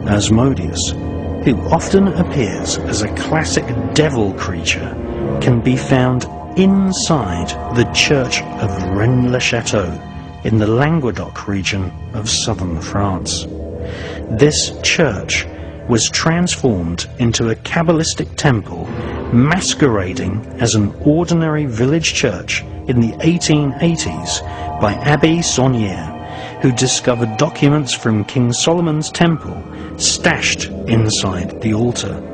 Asmodeus, who often appears as a classic devil creature, can be found inside the church of Rennes-le-Château in the Languedoc region of southern France. This church was transformed into a Kabbalistic temple masquerading as an ordinary village church in the 1880s by Abbé Saunière, who discovered documents from King Solomon's temple stashed inside the altar.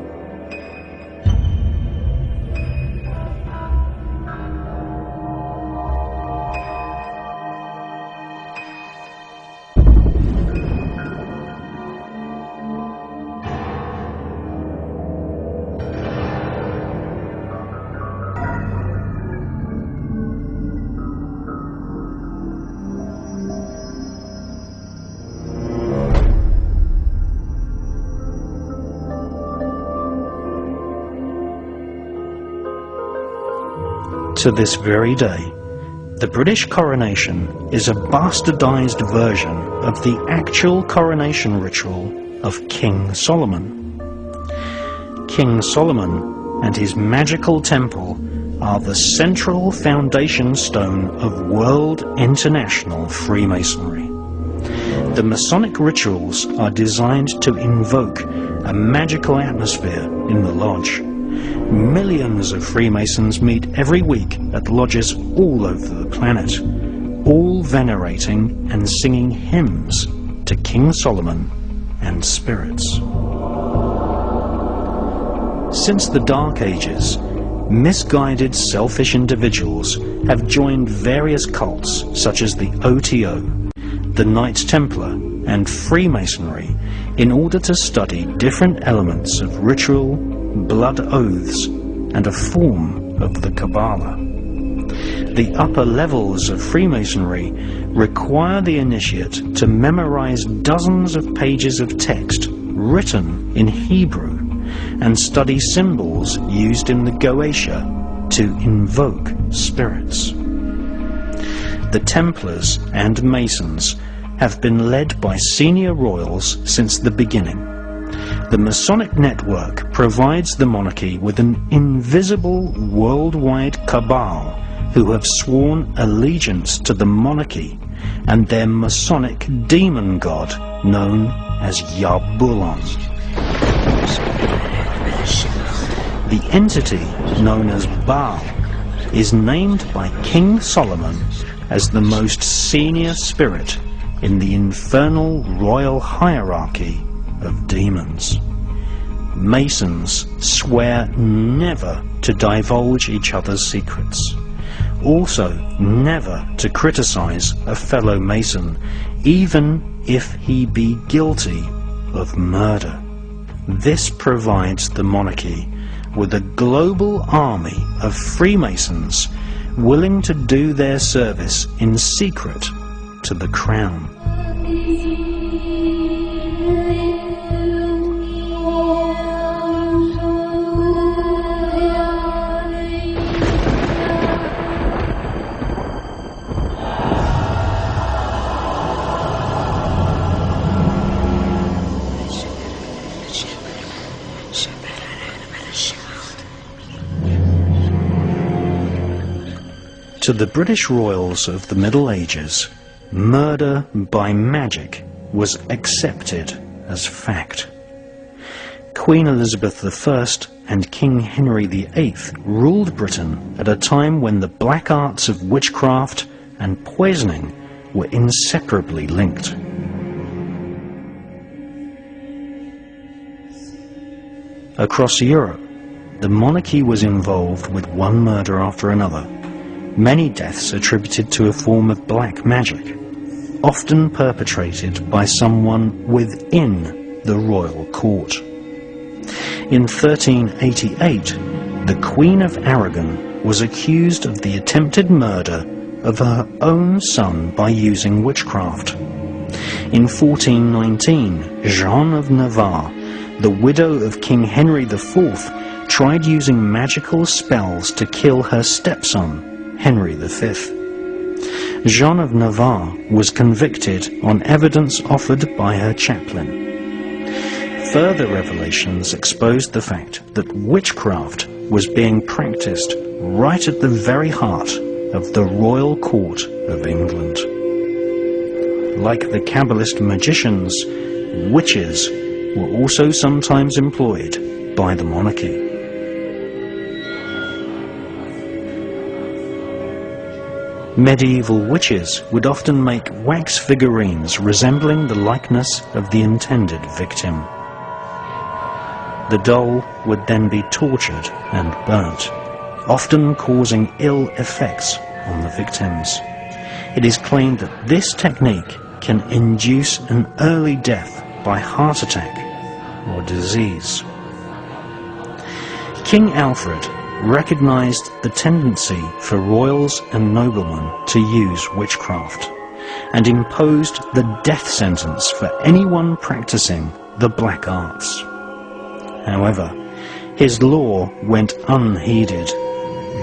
To this very day, the British coronation is a bastardized version of the actual coronation ritual of King Solomon. King Solomon and his magical temple are the central foundation stone of world international Freemasonry. The Masonic rituals are designed to invoke a magical atmosphere in the lodge. Millions of Freemasons meet every week at lodges all over the planet, all venerating and singing hymns to King Solomon and spirits. Since the Dark Ages, misguided, selfish individuals have joined various cults such as the OTO, the Knights Templar, and Freemasonry in order to study different elements of ritual, blood oaths, and a form of the Kabbalah. The upper levels of Freemasonry require the initiate to memorize dozens of pages of text written in Hebrew and study symbols used in the Goetia to invoke spirits. The Templars and Masons have been led by senior royals since the beginning. The Masonic network provides the monarchy with an invisible worldwide cabal who have sworn allegiance to the monarchy and their Masonic demon god known as Yabulon. The entity known as Baal is named by King Solomon as the most senior spirit in the infernal royal hierarchy of demons. Masons swear never to divulge each other's secrets. Also, never to criticize a fellow Mason, even if he be guilty of murder. This provides the monarchy with a global army of Freemasons willing to do their service in secret to the crown. To the British royals of the Middle Ages, murder by magic was accepted as fact. Queen Elizabeth I and King Henry VIII ruled Britain at a time when the black arts of witchcraft and poisoning were inseparably linked. Across Europe, the monarchy was involved with one murder after another, many deaths attributed to a form of black magic, often perpetrated by someone within the royal court. In 1388, the Queen of Aragon was accused of the attempted murder of her own son by using witchcraft. In 1419, Jeanne of Navarre, the widow of King Henry IV, tried using magical spells to kill her stepson, Henry V. Jeanne of Navarre was convicted on evidence offered by her chaplain. Further revelations exposed the fact that witchcraft was being practiced right at the very heart of the royal court of England. Like the Kabbalist magicians, witches were also sometimes employed by the monarchy. Medieval witches would often make wax figurines resembling the likeness of the intended victim. The doll would then be tortured and burnt, often causing ill effects on the victims. It is claimed that this technique can induce an early death by heart attack or disease. King Alfred recognized the tendency for royals and noblemen to use witchcraft and imposed the death sentence for anyone practicing the black arts. However, his law went unheeded.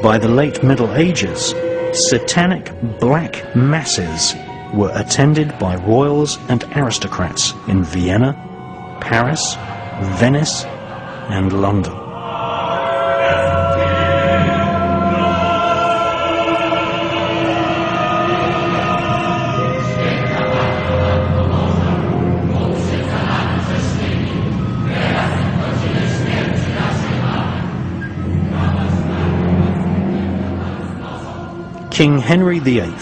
By the late Middle Ages, satanic black masses were attended by royals and aristocrats in Vienna, Paris, Venice, and London. King Henry VIII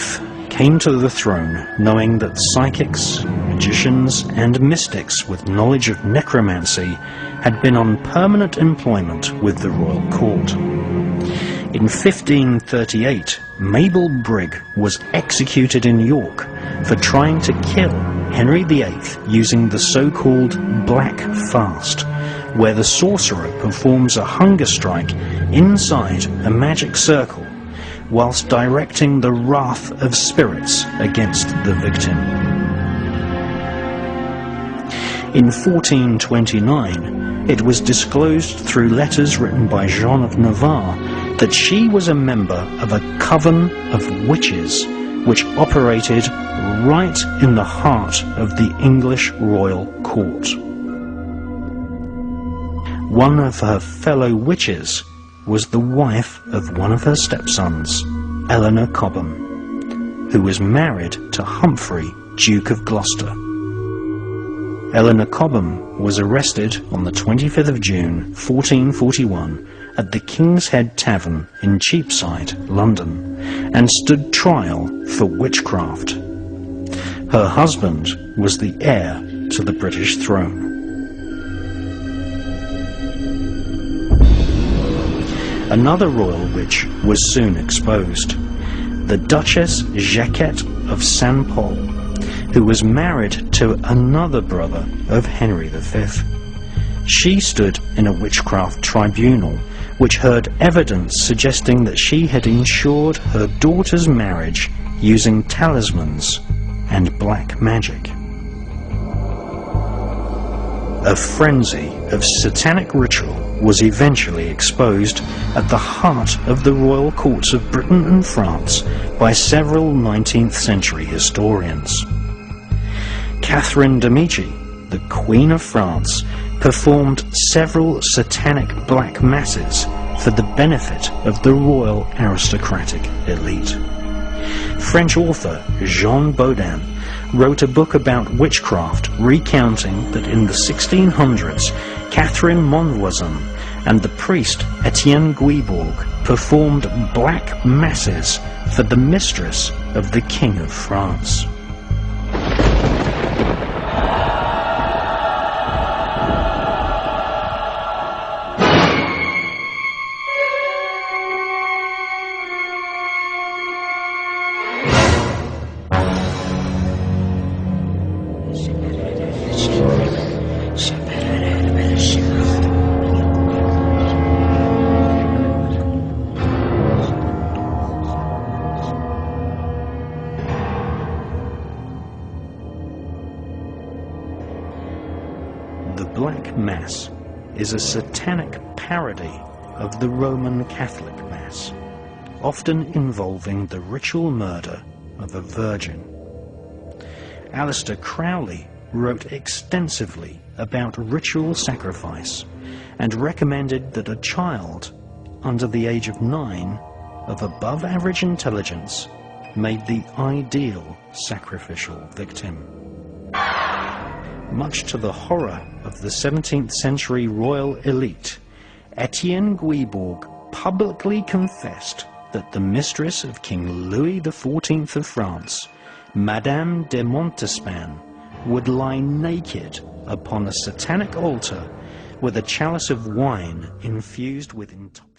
came to the throne knowing that psychics, magicians, and mystics with knowledge of necromancy had been on permanent employment with the royal court. In 1538, Mabel Brigg was executed in York for trying to kill Henry VIII using the so-called Black Fast, where the sorcerer performs a hunger strike inside a magic circle whilst directing the wrath of spirits against the victim. In 1429, it was disclosed through letters written by Jeanne of Navarre that she was a member of a coven of witches which operated right in the heart of the English royal court. One of her fellow witches was the wife of one of her stepsons, Eleanor Cobham, who was married to Humphrey, Duke of Gloucester. Eleanor Cobham was arrested on the 25th of June 1441 at the King's Head Tavern in Cheapside, London, and stood trial for witchcraft. Her husband was the heir to the British throne. Another royal witch was soon exposed, the Duchess Jacquette of St. Pol, who was married to another brother of Henry V. She stood in a witchcraft tribunal which heard evidence suggesting that she had ensured her daughter's marriage using talismans and black magic. A frenzy of satanic ritual was eventually exposed at the heart of the royal courts of Britain and France by several 19th century historians. Catherine de' Medici, the Queen of France, performed several satanic black masses for the benefit of the royal aristocratic elite. French author Jean Baudin wrote a book about witchcraft recounting that in the 1600s Catherine Monvoisin and the priest Etienne Guibourg performed black masses for the mistress of the King of France. Black Mass is a satanic parody of the Roman Catholic Mass, often involving the ritual murder of a virgin. Aleister Crowley wrote extensively about ritual sacrifice and recommended that a child under the age of 9 of above average intelligence made the ideal sacrificial victim. Much to the horror of the 17th century royal elite, Etienne Guibourg publicly confessed that the mistress of King Louis XIV of France, Madame de Montespan, would lie naked upon a satanic altar with a chalice of wine infused with intoxicating